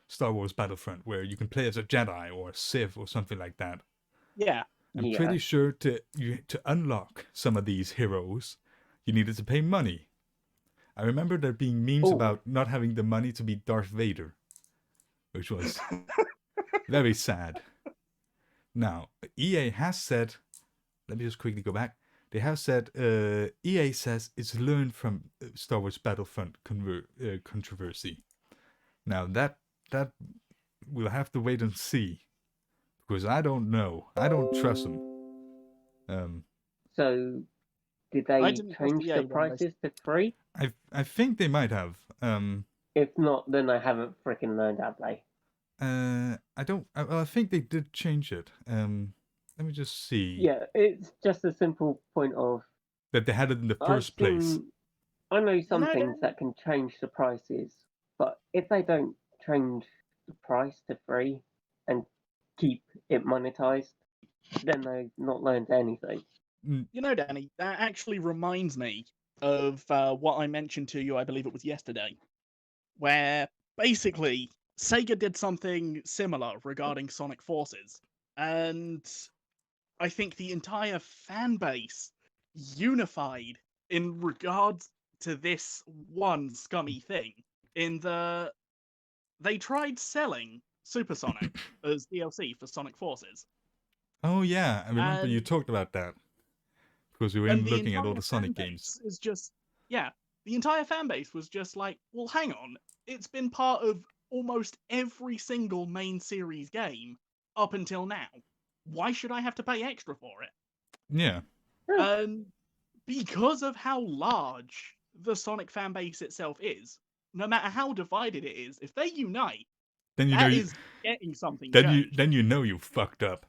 Star Wars Battlefront where you can play as a Jedi or a Sith or something like that. Yeah. I'm pretty sure to unlock some of these heroes, you needed to pay money. I remember there being memes about not having the money to be Darth Vader, which was very sad. Now, EA has said, let me just quickly go back, They have said EA says it's learned from Star Wars Battlefront controversy. Now that we'll have to wait and see, because I don't know. I don't trust them. So, did I they didn't trust change EA the when they prices to free? I think they might have. If not, then I haven't freaking learned how to play. I don't. I think they did change it. Let me just see. Yeah, it's just a simple point of That they had it in the I've first place. seen. I know some No, things that can change the prices, but if they don't change the price to free and keep it monetized, then they've not learned anything. You know, Danny, that actually reminds me of what I mentioned to you, I believe it was yesterday, where basically Sega did something similar regarding Sonic Forces, and I think the entire fan base unified in regards to this one scummy thing. They tried selling Supersonic as DLC for Sonic Forces. Oh yeah, I remember you And talked about that. Because we were And the looking at all entire the Sonic fan games. base is just, yeah, the entire fan base was just like, well, hang on, it's been part of almost every single main series game up until now. Why should I have to pay extra for it? Yeah. And because of how large the Sonic fan base itself is, no matter how divided it is, if they unite, Then you know that you, is getting something then changed. you know you fucked up.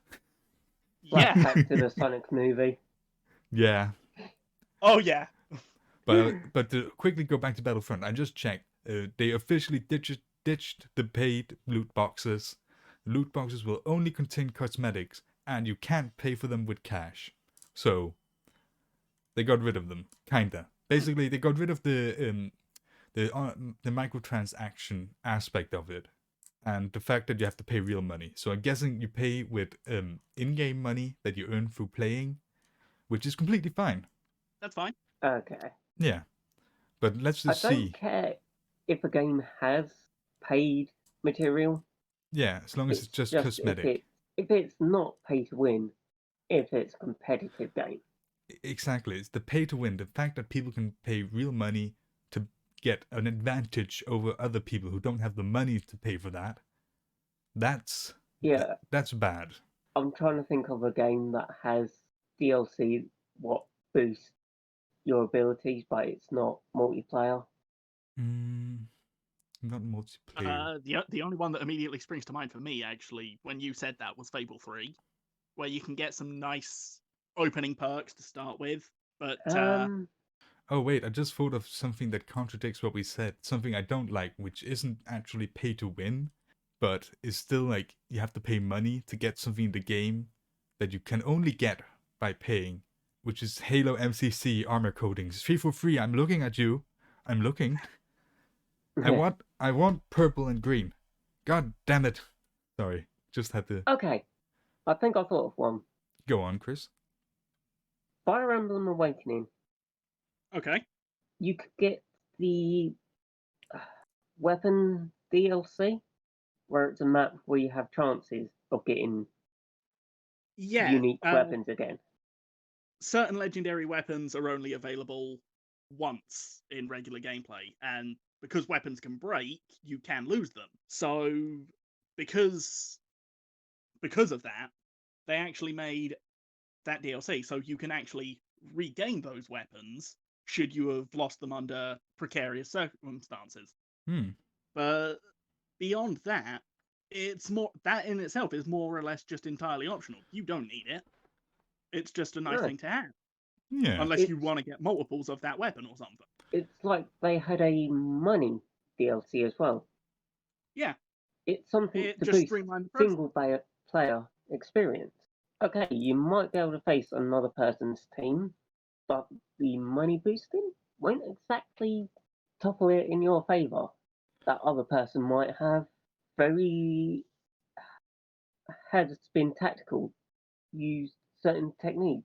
Yeah. Flashback to the Sonic movie. Yeah. Oh yeah. But to quickly go back to Battlefront, I just checked. They officially ditched the paid loot boxes. Loot boxes will only contain cosmetics, and you can't pay for them with cash. So they got rid of them, kinda. Basically, they got rid of the microtransaction aspect of it, and the fact that you have to pay real money. So I'm guessing you pay with in-game money that you earn through playing, which is completely fine. That's fine. Okay. Yeah, but let's I just see. don't care if a game has paid material. Yeah, as long as it's just cosmetic. If it's not pay to win, if it's a competitive game. Exactly, it's the pay to win. The fact that people can pay real money to get an advantage over other people who don't have the money to pay for that. That's bad. I'm trying to think of a game that has DLC what boosts your abilities, but it's not multiplayer. Not multiplayer. The only one that immediately springs to mind for me, actually, when you said that, was Fable 3, where you can get some nice opening perks to start with. But oh wait, I just thought of something that contradicts what we said. Something I don't like, which isn't actually pay to win, but is still like you have to pay money to get something in the game that you can only get by paying, which is Halo MCC armor coatings. 3 for free. I'm looking at you. I'm looking. I want purple and green. God damn it. Sorry, just had to. Okay, I think I thought of one. Go on, Chris. Fire Emblem Awakening. okay. You could get the weapon DLC, where it's a map where you have chances of getting unique weapons again. Certain legendary weapons are only available once in regular gameplay, and because weapons can break, you can lose them. So because of that, they actually made that DLC so you can actually regain those weapons should you have lost them under precarious circumstances. But beyond that, it's more that in itself is more or less just entirely optional. You don't need it. It's just a nice thing to have. Yeah. Unless you want to get multiples of that weapon or something. It's like they had a money DLC as well. Yeah. It's something to boost single player experience. Okay, you might be able to face another person's team, but the money boosting won't exactly topple it in your favour. That other person might have has been tactical, used certain techniques.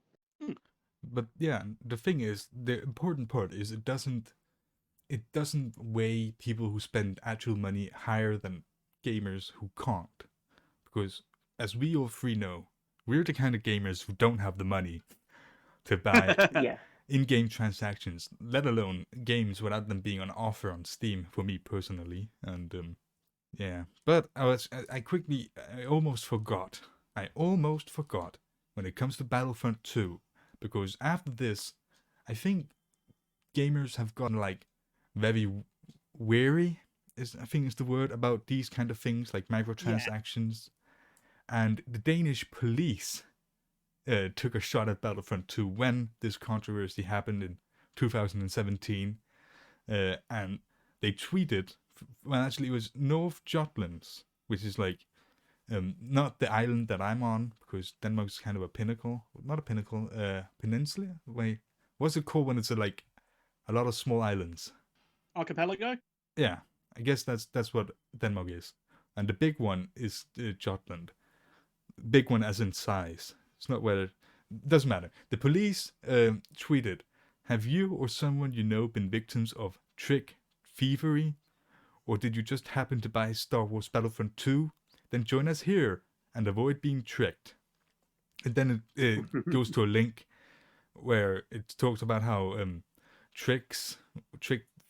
But yeah, the thing is, the important part is it doesn't weigh people who spend actual money higher than gamers who can't. Because as we all three know, we're the kind of gamers who don't have the money. to buy Yeah. in-game transactions, let alone games without them being on offer on Steam for me personally. And yeah, but I almost forgot. I almost forgot when it comes to Battlefront 2, because after this, I think gamers have gotten like very wary. I think is the word about these kind of things like microtransactions, and the Danish police took a shot at Battlefront 2 when this controversy happened in 2017, and they tweeted. Well, actually, it was North Jutlands, which is like not the island that I'm on, because Denmark's kind of a pinnacle, not a pinnacle, peninsula. Wait, what's it called when it's like a lot of small islands? Archipelago? Yeah, I guess that's what Denmark is, and the big one is Jutland. Big one as in size. It's not whether. Doesn't matter. The police tweeted, "Have you or someone you know been victims of trick thievery? Or did you just happen to buy Star Wars Battlefront 2? Then join us here and avoid being tricked." And then it goes to a link where it talks about how trick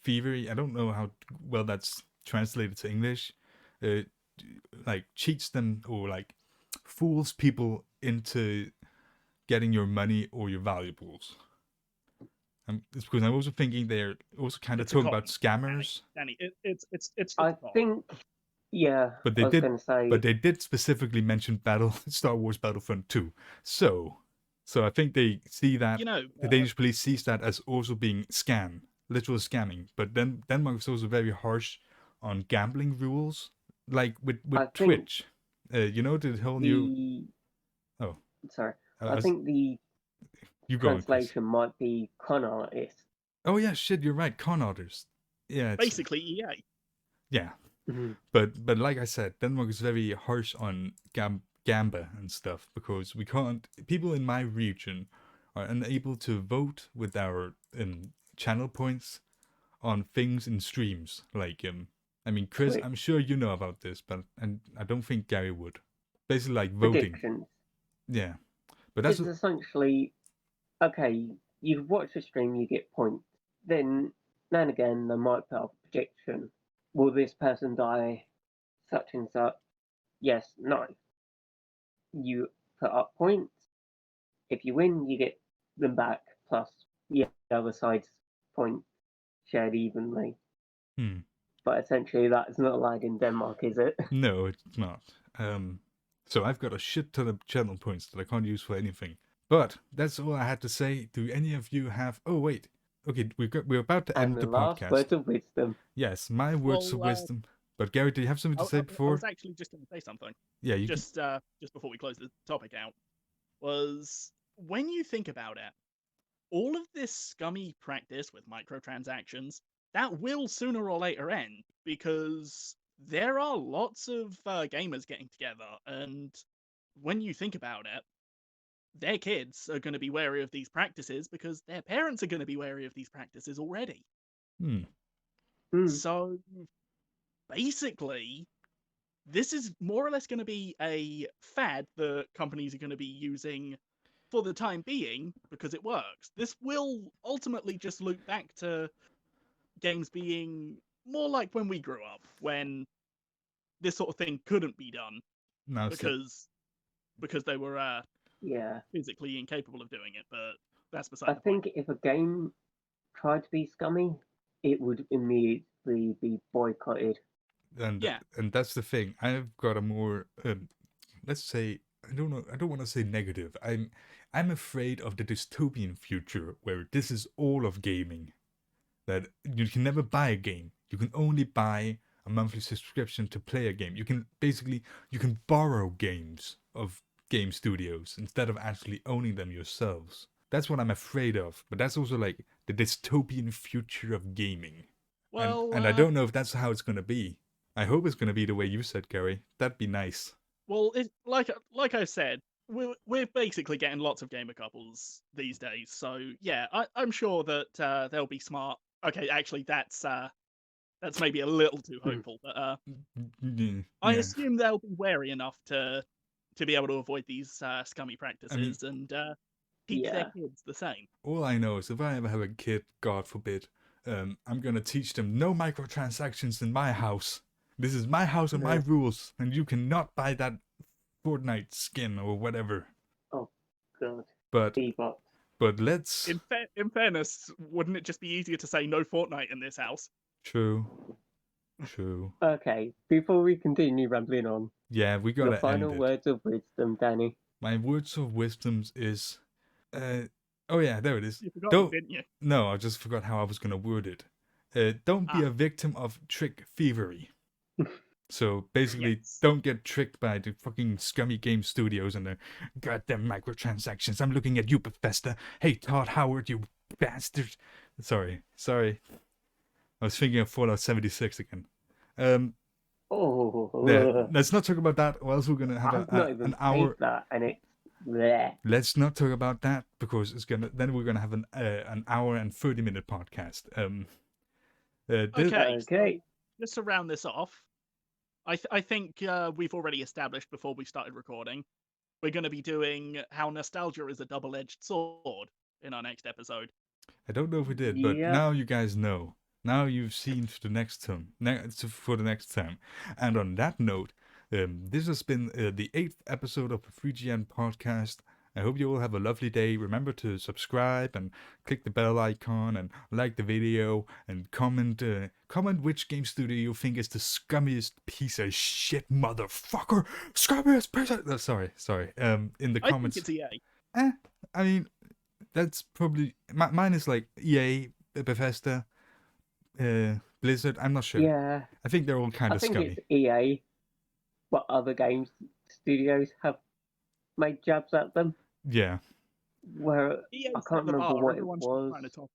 thievery, I don't know how well that's translated to English, like cheats them or like fools people into getting your money or your valuables. It's because I'm also thinking they're also kind of talking about scammers. Danny, it's I think, yeah. But I was going to say, they did specifically mention Star Wars Battlefront 2. So I think they see that the Danish police sees that as also being literal scamming. But then Denmark is also very harsh on gambling rules, like with Twitch. The whole new. Oh, sorry. I think the translation might be con artist. Oh yeah, shit, you're right. Con artists. Yeah. Basically EA. Yeah. Mm-hmm. But like I said, Denmark is very harsh on gamba and stuff, because people in my region are unable to vote with our channel points on things in streams. Like I mean, Chris, I'm sure you know about this, and I don't think Gary would. Basically, like voting. Predictions. Yeah, but that's essentially okay. You watch a stream, you get points. Then now and again, they might put up a prediction. Will this person die? Such and such. Yes, no. You put up points. If you win, you get them back, plus the other side's points shared evenly. But essentially, that's not allowed in Denmark, is it? No, it's not. So I've got a shit ton of channel points that I can't use for anything. But that's all I had to say. Do any of you have? Oh wait. Okay, we're about to end the podcast. Last words of wisdom. Yes, my words of wisdom. But Gary, do you have something to say before? I was actually just going to say something. Yeah, just before we close the topic out, was when you think about it, all of this scummy practice with microtransactions, that will sooner or later end, because there are lots of gamers getting together, and when you think about it, their kids are going to be wary of these practices because their parents are going to be wary of these practices already. So basically, this is more or less going to be a fad that companies are going to be using for the time being because it works. This will ultimately just loop back to games being more like when we grew up, when this sort of thing couldn't be done because they were physically incapable of doing it. But that's beside the point. I think if a game tried to be scummy, it would immediately be boycotted. And that's the thing. I've got a more let's say, I don't want to say negative. I'm afraid of the dystopian future where this is all of gaming. That you can never buy a game. You can only buy a monthly subscription to play a game. You can borrow games of game studios instead of actually owning them yourselves. That's what I'm afraid of. But that's also like the dystopian future of gaming. Well, and I don't know if that's how it's going to be. I hope it's going to be the way you said, Gary. That'd be nice. Well, like I said, we're basically getting lots of gamer couples these days. So yeah, I'm sure that they'll be smart. Okay, actually, that's maybe a little too hopeful, but I assume they'll be wary enough to be able to avoid these scummy practices. And teach their Yeah. kids the same. All I know is if I ever have a kid, God forbid, I'm gonna teach them no microtransactions in my house. This is my house and my Yeah. rules, and you cannot buy that Fortnite skin or whatever. Oh god. But V-Bucks. let's In fairness, wouldn't it just be easier to say no Fortnite in this house? true. Okay, before we continue rambling on, Yeah, we your gotta final end it. words of wisdom, Danny. My words of wisdoms is, oh yeah, there it is. You forgot, Don't didn't you? No, I just forgot how I was gonna word it. Don't be Ah. a victim of trick thievery. So basically, Yes. don't get tricked by the fucking scummy game studios and their goddamn microtransactions. I'm looking at you, Bethesda. Hey, Todd Howard, you bastard. Sorry. I was thinking of Fallout 76 again. Oh, Yeah, let's not talk about that, or else we're gonna have I've not even an hour. played that, and it's there. Let's not talk about that because then we're gonna have an hour and 30-minute podcast. Okay. Okay. So just to round this off, I think we've already established before we started recording, we're going to be doing how nostalgia is a double-edged sword in our next episode. I don't know if we did, but Yep. now you guys know. Now you've seen for the next time. And on that note, this has been the 8th episode of the 3GN podcast. I hope you all have a lovely day. Remember to subscribe and click the bell icon and like the video and comment which game studio you think is the scummiest piece of shit, motherfucker. Scummiest piece of... Sorry. In the comments. I think it's EA. I mean, that's probably... Mine is like EA, Bethesda, Blizzard. I'm not sure. Yeah, I think they're all kind I of think scummy. it's EA, but other games studios have made jabs at them. Yeah. Where EA I set can't the remember bar, what it everyone's was. trying to top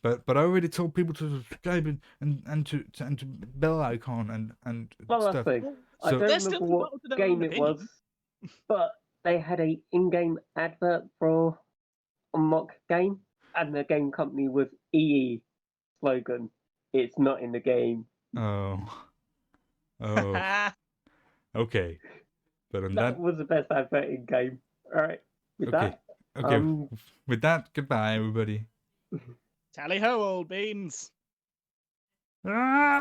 them. But I already told people to subscribe and to bell icon and Well, that's stuff. the thing. I So- don't They're still remember what entitled to their game own it opinion. was, but they had a in-game advert for a mock game, and the game company was EE slogan. It's not in the game. Oh. Okay. But on That was the best advert in game. All right. With Okay. that, Okay. With that, goodbye, everybody. Tally ho, old beans. Ah!